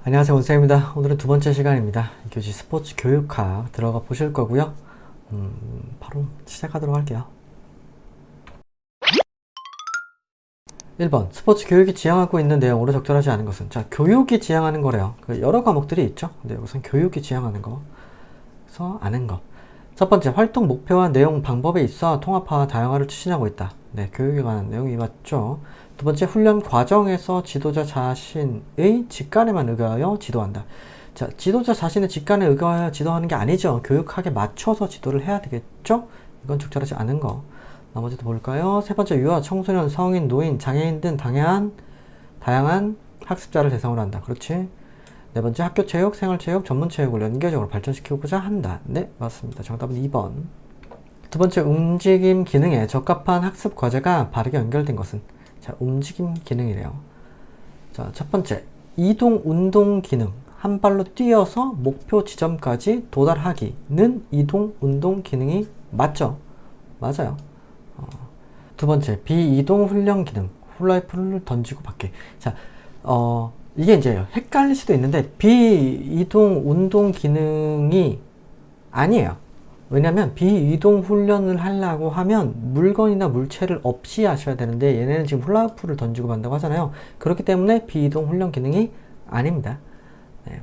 안녕하세요, 원쌤입니다. 오늘은 두 번째 시간입니다. 교시 스포츠 교육학 들어가 보실 거고요. 바로 시작하도록 할게요. 1번 스포츠 교육이 지향하고 있는 내용으로 적절하지 않은 것은? 자, 교육이 지향하는 거래요. 여러 과목들이 있죠. 근데 여기서는 교육이 지향하는 거, 그래서 아는 거. 첫 번째, 활동 목표와 내용 방법에 있어 통합화와 다양화를 추진하고 있다. 네, 교육에 관한 내용이 맞죠. 두 번째, 훈련 과정에서 지도자 자신의 직관에만 의거하여 지도한다. 자, 지도자 자신의 직관에 의거하여 지도하는 게 아니죠. 교육학에 맞춰서 지도를 해야 되겠죠? 이건 적절하지 않은 거. 나머지도 볼까요? 세 번째, 유아, 청소년, 성인, 노인, 장애인 등 다양한 학습자를 대상으로 한다. 그렇지? 네 번째, 학교 체육, 생활체육, 전문체육을 연계적으로 발전시키고자 한다. 네, 맞습니다. 정답은 2번. 두 번째, 움직임 기능에 적합한 학습 과제가 바르게 연결된 것은? 자, 움직임 기능이래요. 자, 첫 번째, 이동 운동 기능. 한 발로 뛰어서 목표 지점까지 도달하기는 이동 운동 기능이 맞죠? 맞아요. 두 번째, 비이동 훈련 기능. 훌라이프를 던지고 받기. 자, 이게 이제 헷갈릴 수도 있는데 비이동 운동 기능이 아니에요. 왜냐면 비이동 훈련을 하려고 하면 물건이나 물체를 없이 하셔야 되는데 얘네는 지금 훌라후프를 던지고 만다고 하잖아요. 그렇기 때문에 비이동 훈련 기능이 아닙니다. 네.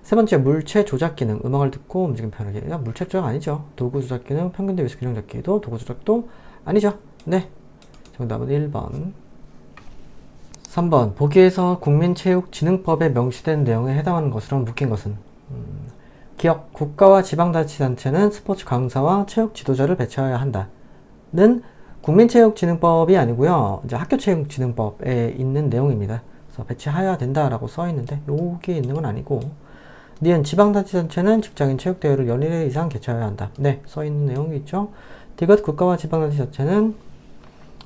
세 번째, 물체 조작 기능. 음악을 듣고 움직임 편하게. 물체 조작 아니죠. 도구 조작 기능, 평균대 위수 균형 잡기도 도구 조작도 아니죠. 네, 정답은 1번. 3번, 보기에서 국민체육진흥법에 명시된 내용에 해당하는 것으로 묶인 것은? 기억, 국가와 지방자치단체는 스포츠 강사와 체육 지도자를 배치해야 한다는 국민체육진흥법이 아니고요. 이제 학교체육진흥법에 있는 내용입니다. 그래서 배치해야 된다라고 써 있는데 여기에 있는 건 아니고, 니은, 지방자치단체는 직장인 체육대회를 연일회 이상 개최해야 한다. 네, 써 있는 내용이 있죠. 디귿, 국가와 지방자치단체는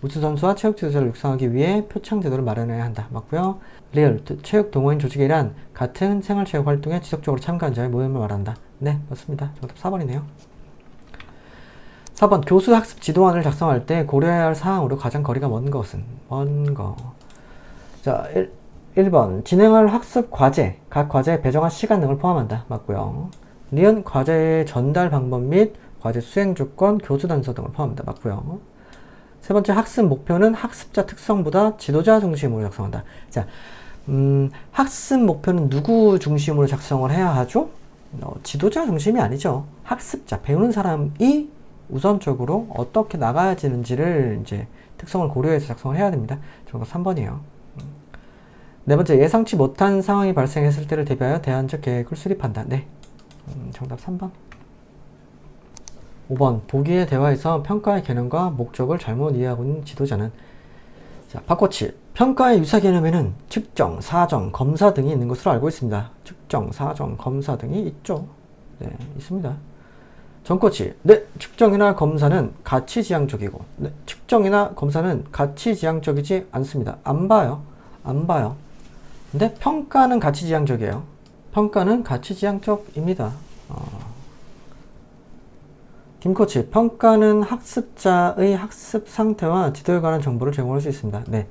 우수선수와 체육 지도자를 육성하기 위해 표창 제도를 마련해야 한다. 맞고요. 리얼, 체육 동호인 조직에 일한 같은 생활체육 활동에 지속적으로 참가한 자의 모임을 말한다. 네, 맞습니다. 정답 4번이네요. 4번, 교수 학습 지도안을 작성할 때 고려해야 할 사항으로 가장 거리가 먼 것은? 먼 거. 자, 1번, 진행할 학습 과제, 각 과제에 배정한 시간 등을 포함한다. 맞고요. 니은, 과제의 전달 방법 및 과제 수행 조건, 교수 단서 등을 포함한다. 맞고요. 세 번째, 학습 목표는 학습자 특성보다 지도자 중심으로 작성한다. 자, 학습 목표는 누구 중심으로 작성을 해야 하죠? 지도자 중심이 아니죠. 학습자, 배우는 사람이 우선적으로 어떻게 나가야 되는지를 이제 특성을 고려해서 작성을 해야 됩니다. 정답 3번이에요. 네 번째, 예상치 못한 상황이 발생했을 때를 대비하여 대안적 계획을 수립한다. 네, 정답 3번. 5번, 보기의 대화에서 평가의 개념과 목적을 잘못 이해하고 있는 지도자는? 자, 바꿔치. 평가의 유사 개념에는 측정, 사정, 검사 등이 있는 것으로 알고 있습니다. 측정, 사정, 검사 등이 있죠. 네, 있습니다. 전코치. 네, 측정이나 검사는 가치지향적이고, 네, 측정이나 검사는 가치지향적이지 않습니다. 안 봐요. 안 봐요. 근데 평가는 가치지향적이에요. 평가는 가치지향적입니다. 김코치, 평가는 학습자의 학습 상태와 지도에 관한 정보를 제공할 수 있습니다. 네,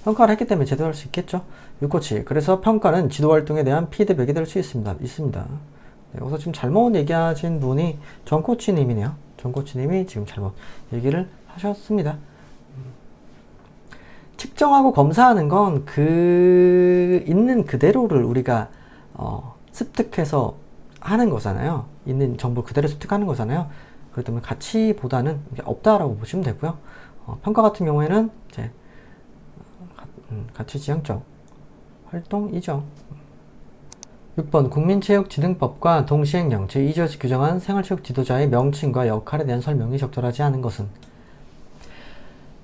평가를 했기 때문에 제도할 수 있겠죠. 유코치, 그래서 평가는 지도 활동에 대한 피드백이 될 수 있습니다. 네, 여기서 지금 잘못 얘기하신 분이 전코치님이네요. 전코치님이 지금 잘못 얘기를 하셨습니다. 측정하고 검사하는 건 있는 그대로를 우리가 습득해서 하는 거잖아요. 있는 정보 그대로 습득하는 거잖아요. 그렇기 때문에 가치보다는 없다라고 보시면 되고요. 평가 같은 경우에는 이제 가치지향적 활동이죠. 6번, 국민체육진흥법과 동시행령 제2조에서 규정한 생활체육 지도자의 명칭과 역할에 대한 설명이 적절하지 않은 것은?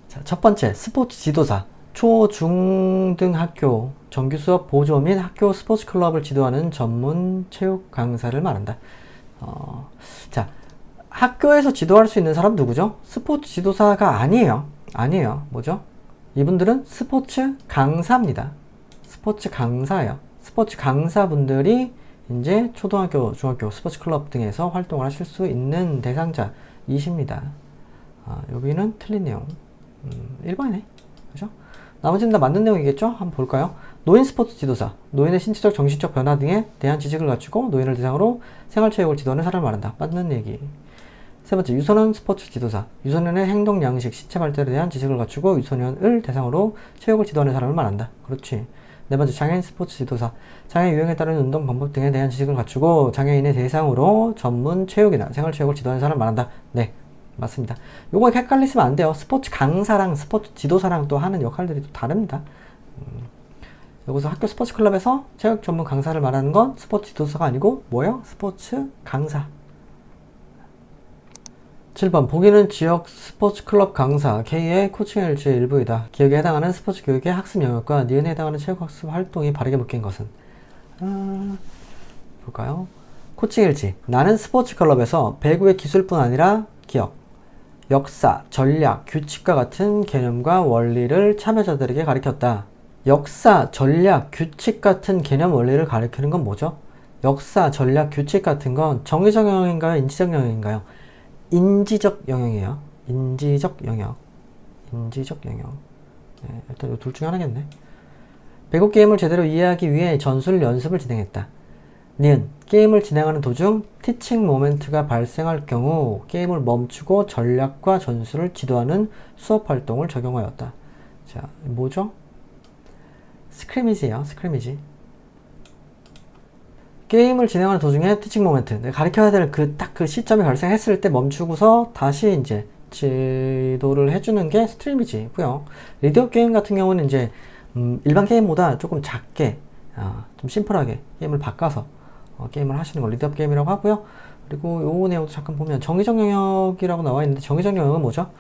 자, 첫 번째, 스포츠 지도사, 초, 중 등 학교 정규 수업 보조 및 학교 스포츠 클럽을 지도하는 전문 체육 강사를 말한다. 자, 학교에서 지도할 수 있는 사람 누구죠? 스포츠 지도사가 아니에요. 아니에요. 뭐죠? 이분들은 스포츠 강사입니다. 스포츠 강사예요. 스포츠 강사분들이 이제 초등학교, 중학교 스포츠 클럽 등에서 활동을 하실 수 있는 대상자이십니다. 여기는 틀린 내용. 1번이네. 그죠? 나머지는 다 맞는 내용이겠죠? 한번 볼까요? 노인 스포츠 지도사, 노인의 신체적 정신적 변화 등에 대한 지식을 갖추고 노인을 대상으로 생활체육을 지도하는 사람을 말한다. 맞는 얘기. 세 번째, 유소년 스포츠 지도사, 유소년의 행동 양식, 신체 발달에 대한 지식을 갖추고 유소년을 대상으로 체육을 지도하는 사람을 말한다. 그렇지. 네 번째, 장애인 스포츠 지도사, 장애 유형에 따른 운동 방법 등에 대한 지식을 갖추고 장애인의 대상으로 전문 체육이나 생활체육을 지도하는 사람을 말한다. 네, 맞습니다. 요거 헷갈리시면 안 돼요. 스포츠 강사랑 스포츠 지도사랑 또 하는 역할들이 또 다릅니다. 여기서 학교 스포츠 클럽에서 체육 전문 강사를 말하는 건 스포츠 지도사가 아니고 뭐예요? 스포츠 강사. 7번, 보기는 지역 스포츠 클럽 강사 K의 코칭 일지의 일부이다. 기억에 해당하는 스포츠 교육의 학습 영역과 니은에 해당하는 체육 학습 활동이 바르게 묶인 것은? 볼까요? 코칭 일지. 나는 스포츠 클럽에서 배구의 기술뿐 아니라 기억, 역사, 전략, 규칙과 같은 개념과 원리를 참여자들에게 가르쳤다. 역사, 전략, 규칙 같은 개념 원리를 가르치는 건 뭐죠? 역사, 전략, 규칙 같은 건 정의적 영역인가요? 인지적 영역인가요? 인지적 영역이에요. 인지적 영역. 인지적 영역. 네, 일단 이 둘 중에 하나겠네. 배구 게임을 제대로 이해하기 위해 전술 연습을 진행했다. 니은, 게임을 진행하는 도중 티칭 모멘트가 발생할 경우 게임을 멈추고 전략과 전술을 지도하는 수업 활동을 적용하였다. 자, 뭐죠? 스크리미지예요. 스크리미지. 게임을 진행하는 도중에 티칭 모멘트, 내가 가르쳐야 될 딱 그 시점이 발생했을 때 멈추고서 다시 이제 지도를 해주는 게 스크리미지고요. 리드업 게임 같은 경우는 이제 일반 게임보다 조금 작게 좀 심플하게 게임을 바꿔서 게임을 하시는 걸 리드업 게임이라고 하고요. 그리고 요 내용도 잠깐 보면 정의적 영역이라고 나와 있는데 정의적 영역은 뭐죠?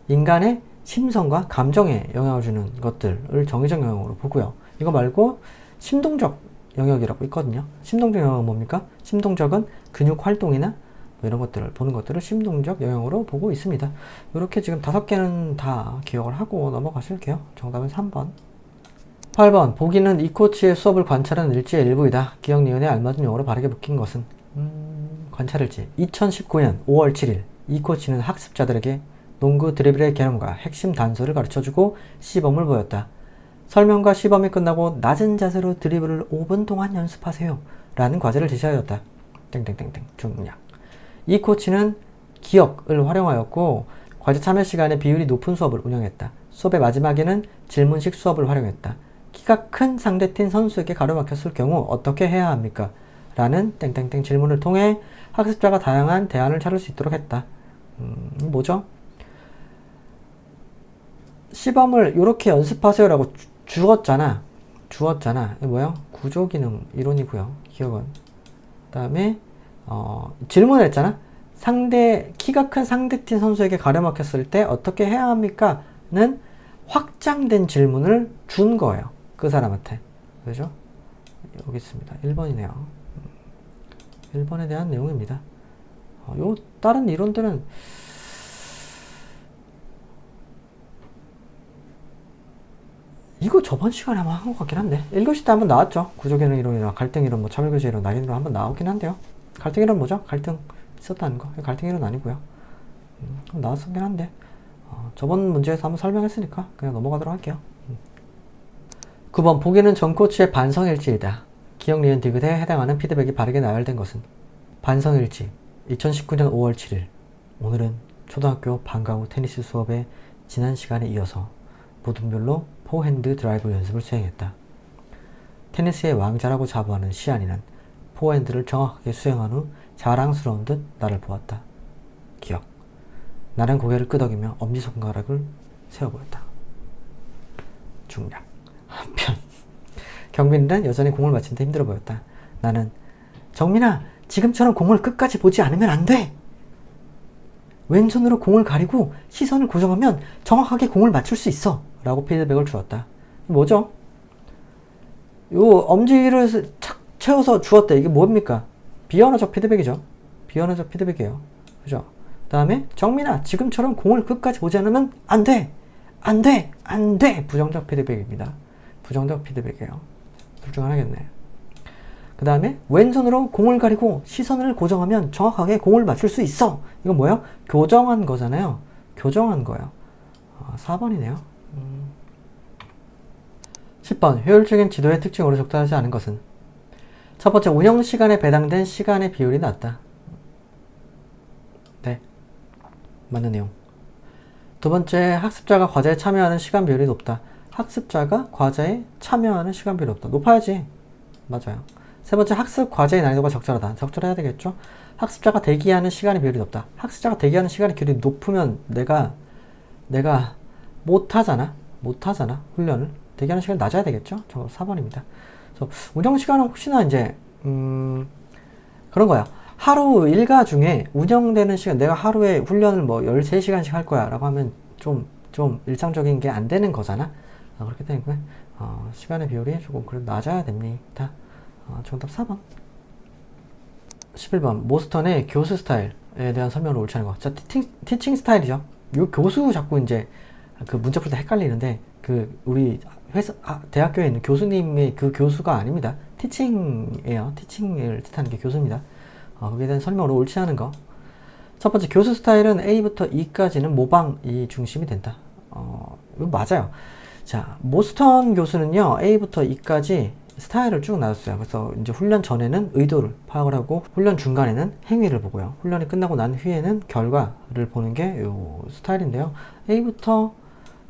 인간의 심성과 감정에 영향을 주는 것들을 정의적 영역으로 보고요. 이거 말고 심동적 영역이라고 있거든요. 심동적 영역은 뭡니까? 심동적은 근육 활동이나 뭐 이런 것들을 보는 것들을 심동적 영역으로 보고 있습니다. 이렇게 지금 5개는 다 기억을 하고 넘어가실게요. 정답은 3번. 8번, 보기는 이 코치의 수업을 관찰한 일지의 일부이다. 기억 니은에 알맞은 용어로 바르게 묶인 것은? 관찰 일지. 2019년 5월 7일 이 코치는 학습자들에게 농구 드리블의 개념과 핵심 단서를 가르쳐주고 시범을 보였다. 설명과 시범이 끝나고 낮은 자세로 드리블을 5분 동안 연습하세요. 라는 과제를 제시하였다. 땡땡땡땡 중략. 이 코치는 기억을 활용하였고 과제 참여 시간에 비율이 높은 수업을 운영했다. 수업의 마지막에는 질문식 수업을 활용했다. 키가 큰 상대팀 선수에게 가로막혔을 경우 어떻게 해야 합니까? 라는 땡땡땡 질문을 통해 학습자가 다양한 대안을 찾을 수 있도록 했다. 뭐죠? 시범을 이렇게 연습하세요 라고 주었잖아. 이게 뭐야? 구조기능 이론이고요. 기억은. 그 다음에 질문을 했잖아. 키가 큰 상대팀 선수에게 가려막혔을 때 어떻게 해야 합니까? 는 확장된 질문을 준 거예요. 그 사람한테. 그죠? 여기 있습니다. 1번이네요. 1번에 대한 내용입니다. 요 다른 이론들은 이거 저번 시간에 아마 한 것 같긴 한데 1교시 때 한번 나왔죠. 구조개능 이론이나 갈등 이론, 차별교제 이론, 낙인 이론 한번 나오긴 한데요. 갈등 이론 뭐죠? 갈등 있었다는 거. 갈등 이론 아니고요. 나왔었긴 한데 저번 문제에서 한번 설명했으니까 그냥 넘어가도록 할게요. 9번, 보기는 전 코치의 반성일지이다. 기억 니은 디귿에 해당하는 피드백이 바르게 나열된 것은? 반성일지. 2019년 5월 7일 오늘은 초등학교 방과 후 테니스 수업에 지난 시간에 이어서 모둠별로 포핸드 드라이브 연습을 수행했다. 테니스의 왕자라고 자부하는 시안이는 포핸드를 정확하게 수행한 후 자랑스러운 듯 나를 보았다. 기억. 나는 고개를 끄덕이며 엄지손가락을 세워보였다. 중략. 한편 경민이는 여전히 공을 맞힌 데 힘들어 보였다. 나는 정민아, 지금처럼 공을 끝까지 보지 않으면 안 돼. 왼손으로 공을 가리고 시선을 고정하면 정확하게 공을 맞출 수 있어. 라고 피드백을 주었다. 뭐죠? 요 엄지를 착 채워서 주었다. 이게 뭡니까? 비언어적 피드백이죠. 비언어적 피드백이에요. 그죠? 그 다음에 정민아, 지금처럼 공을 끝까지 보지 않으면 안 돼. 안 돼. 안 돼. 부정적 피드백입니다. 부정적 피드백이에요. 둘 중 하나겠네. 그 다음에 왼손으로 공을 가리고 시선을 고정하면 정확하게 공을 맞출 수 있어. 이건 뭐예요? 교정한 거잖아요. 교정한 거예요. 4번이네요. 10번 효율적인 지도의 특징으로 적절하지 않은 것은 첫 번째 운영 시간에 배당된 시간의 비율이 낮다. 네, 맞는 내용. 두 번째 학습자가 과제에 참여하는 시간 비율이 높다. 학습자가 과제에 참여하는 시간 비율이 높다. 높아야지. 맞아요. 세 번째 학습 과제의 난이도가 적절하다. 적절해야 되겠죠. 학습자가 대기하는 시간의 비율이 높다. 학습자가 대기하는 시간의 비율이 높으면 내가 못하잖아. 훈련을. 대기하는 시간이 낮아야 되겠죠. 저 4번입니다. 그래서 운영 시간은 혹시나 이제 그런 거야. 하루 일과 중에 운영되는 시간, 내가 하루에 훈련을 뭐 13시간씩 할 거야 라고 하면 좀 일상적인 게 안 되는 거잖아. 그렇기 때문에 시간의 비율이 조금 그래도 낮아야 됩니다. 정답 4번. 11번 모스턴의 교수 스타일에 대한 설명을 옳지 않은 거. 자, 티칭 스타일이죠. 요 교수 자꾸 이제 그 문제 풀 때 헷갈리는데 그 우리 회사 대학교에 있는 교수님의 그 교수가 아닙니다. 티칭이에요. 티칭을 뜻하는 게 교수입니다. 거기에 대한 설명을 옳지 않은 거. 첫 번째 교수 스타일은 A부터 E까지는 모방이 중심이 된다. 이거 맞아요. 자, 모스턴 교수는요 A부터 E까지 스타일을 쭉 나눴어요. 그래서 이제 훈련 전에는 의도를 파악을 하고 훈련 중간에는 행위를 보고요. 훈련이 끝나고 난 후에는 결과를 보는 게 요 스타일인데요. A부터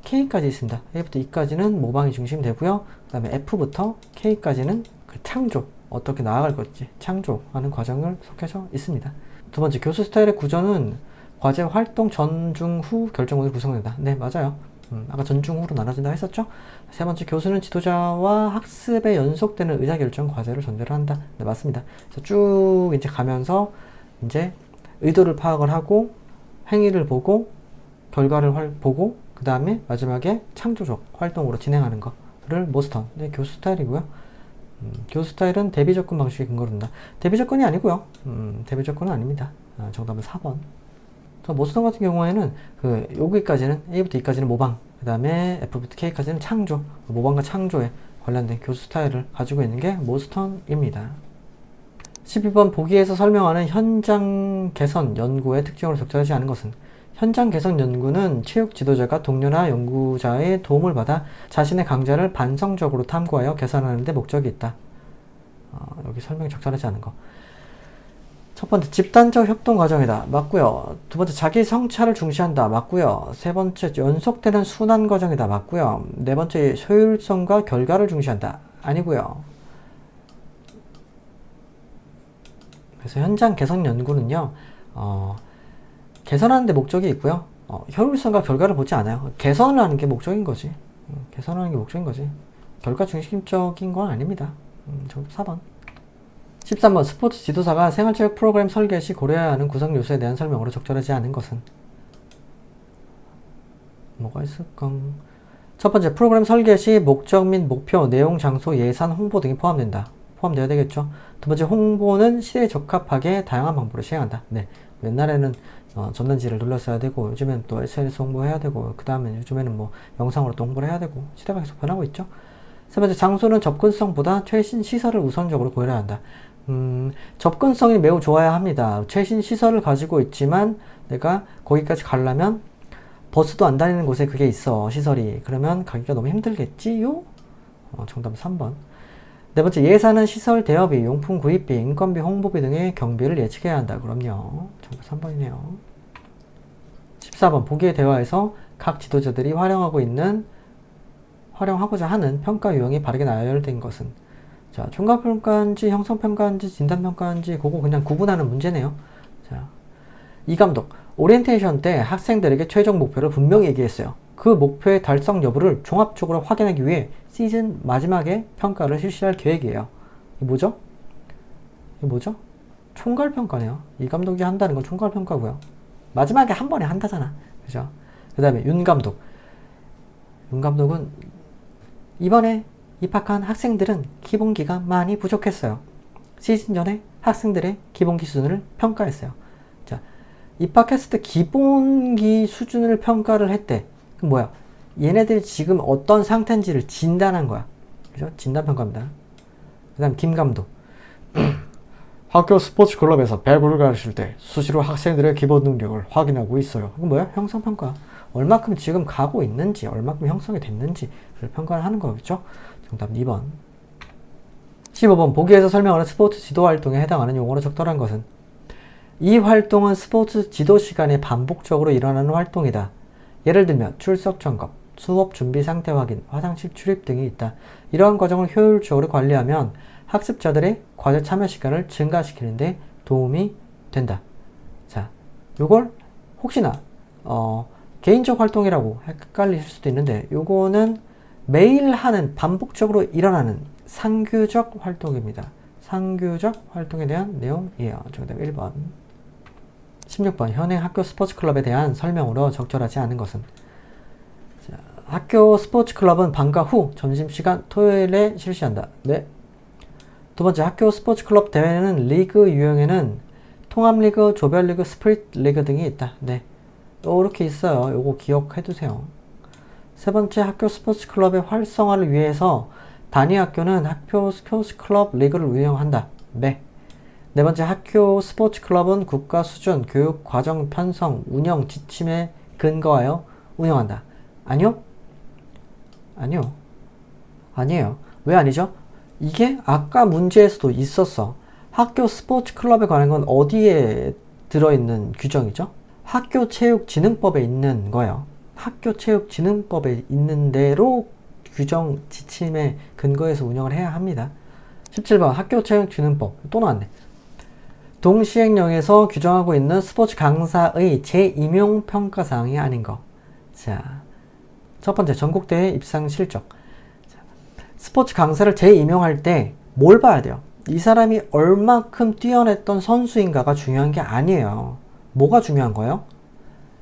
K까지 있습니다. A부터 E까지는 모방이 중심이 되고요. 그 다음에 F부터 K까지는 그 창조, 어떻게 나아갈 것인지 창조하는 과정을 속해서 있습니다. 두 번째, 교수 스타일의 구조는 과제 활동 전, 중, 후 결정으로 구성된다. 네, 맞아요. 아까 전, 중, 후로 나눠진다 했었죠? 세 번째, 교수는 지도자와 학습에 연속되는 의사결정 과제를 전제로 한다. 네, 맞습니다. 그래서 쭉 이제 가면서 이제 의도를 파악을 하고 행위를 보고 결과를 보고 그 다음에 마지막에 창조적 활동으로 진행하는 거를 모스턴. 네, 교수 스타일이고요. 교수 스타일은 대비 접근 방식에 근거로 둔다. 대비 접근이 아니고요. 대비 접근은 아닙니다. 정답은 4번. 모스턴 같은 경우에는 여기까지는 A부터 E까지는 모방, 그 다음에 F부터 K까지는 창조, 모방과 창조에 관련된 교수 스타일을 가지고 있는 게 모스턴입니다. 12번 보기에서 설명하는 현장 개선 연구의 특징으로 적절하지 않은 것은 현장 개선 연구는 체육 지도자가 동료나 연구자의 도움을 받아 자신의 강좌를 반성적으로 탐구하여 개선하는 데 목적이 있다. 여기 설명이 적절하지 않은 거. 첫 번째, 집단적 협동 과정이다. 맞고요. 두 번째, 자기 성찰을 중시한다. 맞고요. 세 번째, 연속되는 순환 과정이다. 맞고요. 네 번째, 효율성과 결과를 중시한다. 아니고요. 그래서 현장 개선 연구는요, 개선하는 데 목적이 있고요. 효율성과 결과를 보지 않아요. 개선을 하는 게 목적인 거지. 개선하는 게 목적인 거지. 결과 중심적인 건 아닙니다. 정답 4번. 13번 스포츠 지도사가 생활체육 프로그램 설계 시 고려해야 하는 구성 요소에 대한 설명으로 적절하지 않은 것은 뭐가 있을까? 첫 번째, 프로그램 설계 시 목적 및 목표, 내용, 장소, 예산, 홍보 등이 포함되어야 되겠죠. 두 번째, 홍보는 시대에 적합하게 다양한 방법으로 시행한다. 네, 옛날에는 전단지를 눌렀어야 되고 요즘엔 또 SNS 홍보해야 되고 그 다음에 요즘에는 뭐 영상으로 또 홍보를 해야 되고 시대가 계속 변하고 있죠. 세 번째, 장소는 접근성보다 최신 시설을 우선적으로 고려해야 한다. 접근성이 매우 좋아야 합니다. 최신 시설을 가지고 있지만 내가 거기까지 가려면 버스도 안 다니는 곳에 그게 있어, 시설이. 그러면 가기가 너무 힘들겠지요? 정답은 3번. 네 번째, 예산은 시설 대여비, 용품 구입비, 인건비, 홍보비 등의 경비를 예측해야 한다. 그럼요. 정답 3번이네요. 14번, 보기의 대화에서 각 지도자들이 활용하고자 하는 평가 유형이 바르게 나열된 것은 자, 종합평가인지 형성평가인지 진단평가인지 그거 그냥 구분하는 문제네요. 자, 이 감독 오리엔테이션 때 학생들에게 최종 목표를 분명히 얘기했어요. 그 목표의 달성 여부를 종합적으로 확인하기 위해 시즌 마지막에 평가를 실시할 계획이에요. 이게 뭐죠? 총괄평가네요. 이 감독이 한다는 건 총괄평가고요. 마지막에 한 번에 한다잖아. 그죠? 그 다음에 윤 감독은 이번에 입학한 학생들은 기본기가 많이 부족했어요. 시즌 전에 학생들의 기본기 수준을 평가했어요. 자, 입학했을 때 기본기 수준을 평가를 했대. 그럼 뭐야? 얘네들이 지금 어떤 상태인지를 진단한 거야. 그죠? 진단평가입니다. 그 다음 김 감독. 학교 스포츠 클럽에서 배구를 가르칠 때 수시로 학생들의 기본 능력을 확인하고 있어요. 이건 뭐야? 형성평가. 얼마큼 지금 가고 있는지, 얼마큼 형성이 됐는지를 평가를 하는 거겠죠. 정답 2번. 15번 보기에서 설명하는 스포츠 지도 활동에 해당하는 용어로 적절한 것은 이 활동은 스포츠 지도 시간에 반복적으로 일어나는 활동이다. 예를 들면 출석 점검, 수업 준비 상태 확인, 화장실 출입 등이 있다. 이러한 과정을 효율적으로 관리하면 학습자들의 과제 참여 시간을 증가시키는 데 도움이 된다. 자, 요걸 혹시나 개인적 활동이라고 헷갈리실 수도 있는데 요거는 매일 하는 반복적으로 일어나는 상규적 활동입니다. 상규적 활동에 대한 내용이에요. 정답 1번. 16번 현행 학교 스포츠 클럽에 대한 설명으로 적절하지 않은 것은 자, 학교 스포츠 클럽은 방과 후 점심시간 토요일에 실시한다. 네. 두 번째 학교 스포츠 클럽 대회는 리그 유형에는 통합리그, 조별리그, 스프릿 리그 등이 있다. 네. 이렇게 있어요. 요거 기억해 두세요. 세 번째 학교 스포츠 클럽의 활성화를 위해서 단위 학교는 학교 스포츠 클럽 리그를 운영한다. 네. 네 번째 학교 스포츠 클럽은 국가 수준 교육 과정 편성 운영 지침에 근거하여 운영한다. 아니요? 아니요. 아니에요. 왜 아니죠? 이게 아까 문제에서도 있었어. 학교 스포츠 클럽에 관한 건 어디에 들어있는 규정이죠? 학교체육진흥법에 있는 거예요. 학교체육진흥법에 있는 대로 규정 지침에 근거해서 운영을 해야 합니다. 17번 학교체육진흥법 또 나왔네. 동시행령에서 규정하고 있는 스포츠 강사의 재임용 평가사항이 아닌 거. 자, 첫 번째 전국대회 입상 실적. 자, 스포츠 강사를 재임용할 때 뭘 봐야 돼요? 이 사람이 얼마큼 뛰어냈던 선수인가가 중요한 게 아니에요. 뭐가 중요한 거예요?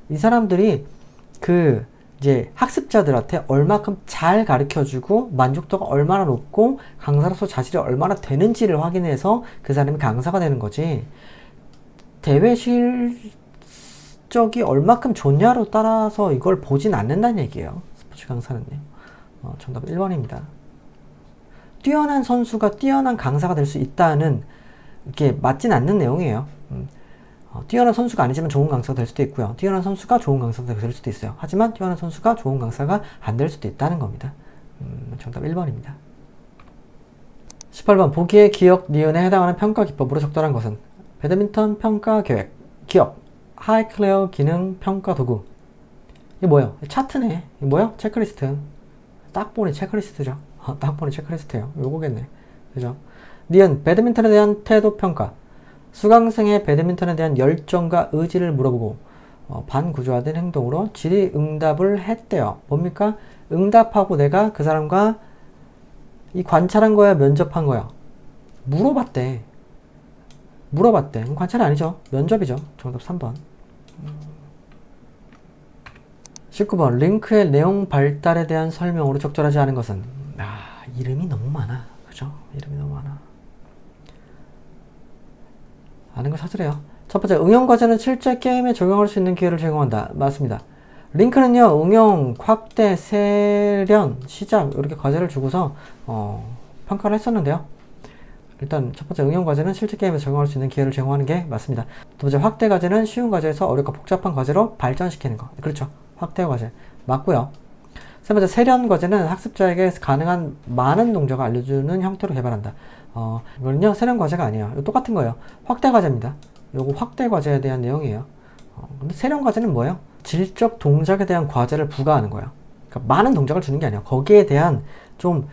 이 사람들이 이제 학습자들한테 얼마큼 잘 가르쳐주고 만족도가 얼마나 높고 강사로서 자질이 얼마나 되는지를 확인해서 그 사람이 강사가 되는 거지. 대회 실적이 얼마큼 좋냐로 따라서 이걸 보진 않는다는 얘기예요. 스포츠 강사는요. 정답 1번입니다. 뛰어난 선수가 뛰어난 강사가 될 수 있다는 이게 맞진 않는 내용이에요. 뛰어난 선수가 아니지만 좋은 강사가 될 수도 있고요. 뛰어난 선수가 좋은 강사가 될 수도 있어요. 하지만 뛰어난 선수가 좋은 강사가 안 될 수도 있다는 겁니다. 정답 1번입니다. 18번 보기의 기억, 니은에 해당하는 평가 기법으로 적절한 것은 배드민턴 평가 계획, 기억, 하이클레어 기능 평가 도구. 이게 뭐예요? 차트네. 이게 뭐예요? 체크리스트. 딱 보니 체크리스트죠. 딱 보니 체크리스트예요. 요거겠네. 그죠? 니은 배드민턴에 대한 태도 평가. 수강생의 배드민턴에 대한 열정과 의지를 물어보고 반구조화된 행동으로 질의응답을 했대요. 뭡니까? 응답하고 내가 그 사람과 이 관찰한 거야, 면접한 거야? 물어봤대. 물어봤대. 관찰 아니죠. 면접이죠. 정답 3번. 19번 링크의 내용 발달에 대한 설명으로 적절하지 않은 것은 이름이 너무 많아. 그죠? 이름이 너무 많아. 아는 거 찾으래요. 첫 번째, 응용과제는 실제 게임에 적용할 수 있는 기회를 제공한다. 맞습니다. 링크는요, 응용, 확대, 세련, 시작 이렇게 과제를 주고서 평가를 했었는데요. 일단 첫 번째 응용과제는 실제 게임에 적용할 수 있는 기회를 제공하는 게 맞습니다. 두 번째, 확대 과제는 쉬운 과제에서 어렵고 복잡한 과제로 발전시키는 거. 그렇죠. 확대 과제 맞고요. 세 번째, 세련 과제는 학습자에게 가능한 많은 동작을 알려주는 형태로 개발한다. 이거는요, 세련 과제가 아니에요. 똑같은 거예요. 확대 과제입니다. 요거 확대 과제에 대한 내용이에요. 근데 세련 과제는 뭐예요? 질적 동작에 대한 과제를 부과하는 거예요. 그러니까 많은 동작을 주는 게 아니에요. 거기에 대한 좀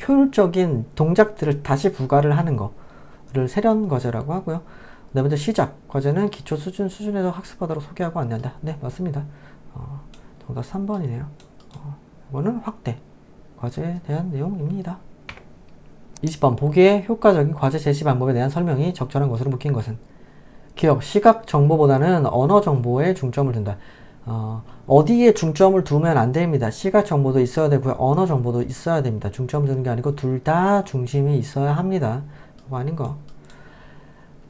효율적인 동작들을 다시 부과를 하는 거를 세련 과제라고 하고요. 네 번째, 시작 과제는 기초 수준에서 학습하도록 소개하고 안내한다. 네, 맞습니다. 정답 3번이네요. 이거는 확대 과제에 대한 내용입니다. 20번 보기에 효과적인 과제 제시 방법에 대한 설명이 적절한 것으로 묶인 것은 기억, 시각 정보보다는 언어 정보에 중점을 둔다. 어디에 중점을 두면 안 됩니다. 시각 정보도 있어야 되고요. 언어 정보도 있어야 됩니다. 중점을 두는 게 아니고 둘 다 중심이 있어야 합니다. 그거 아닌 거.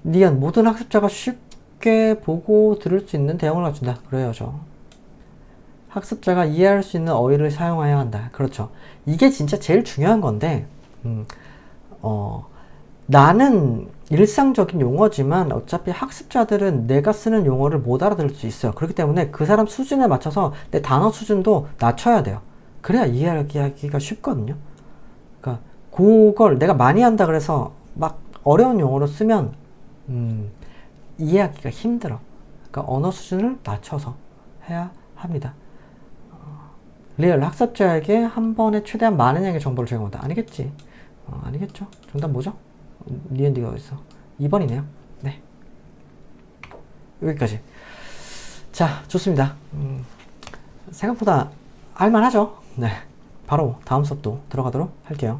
니은 모든 학습자가 쉽게 보고 들을 수 있는 대응을 갖춘다. 그래요, 학습자가 이해할 수 있는 어휘를 사용해야 한다. 그렇죠. 이게 진짜 제일 중요한 건데, 나는 일상적인 용어지만 어차피 학습자들은 내가 쓰는 용어를 못 알아들을 수 있어요. 그렇기 때문에 그 사람 수준에 맞춰서 내 단어 수준도 낮춰야 돼요. 그래야 이해하기가 쉽거든요. 그러니까 그걸 내가 많이 한다 그래서 막 어려운 용어로 쓰면 이해하기가 힘들어. 그러니까 언어 수준을 낮춰서 해야 합니다. 리얼 학습자에게 한 번에 최대한 많은 양의 정보를 제공한다. 아니겠지. 아니겠죠. 정답 뭐죠? 니은디가 어딨어? 2번이네요. 네. 여기까지. 자, 좋습니다. 생각보다 할만하죠? 네. 바로 다음 수업도 들어가도록 할게요.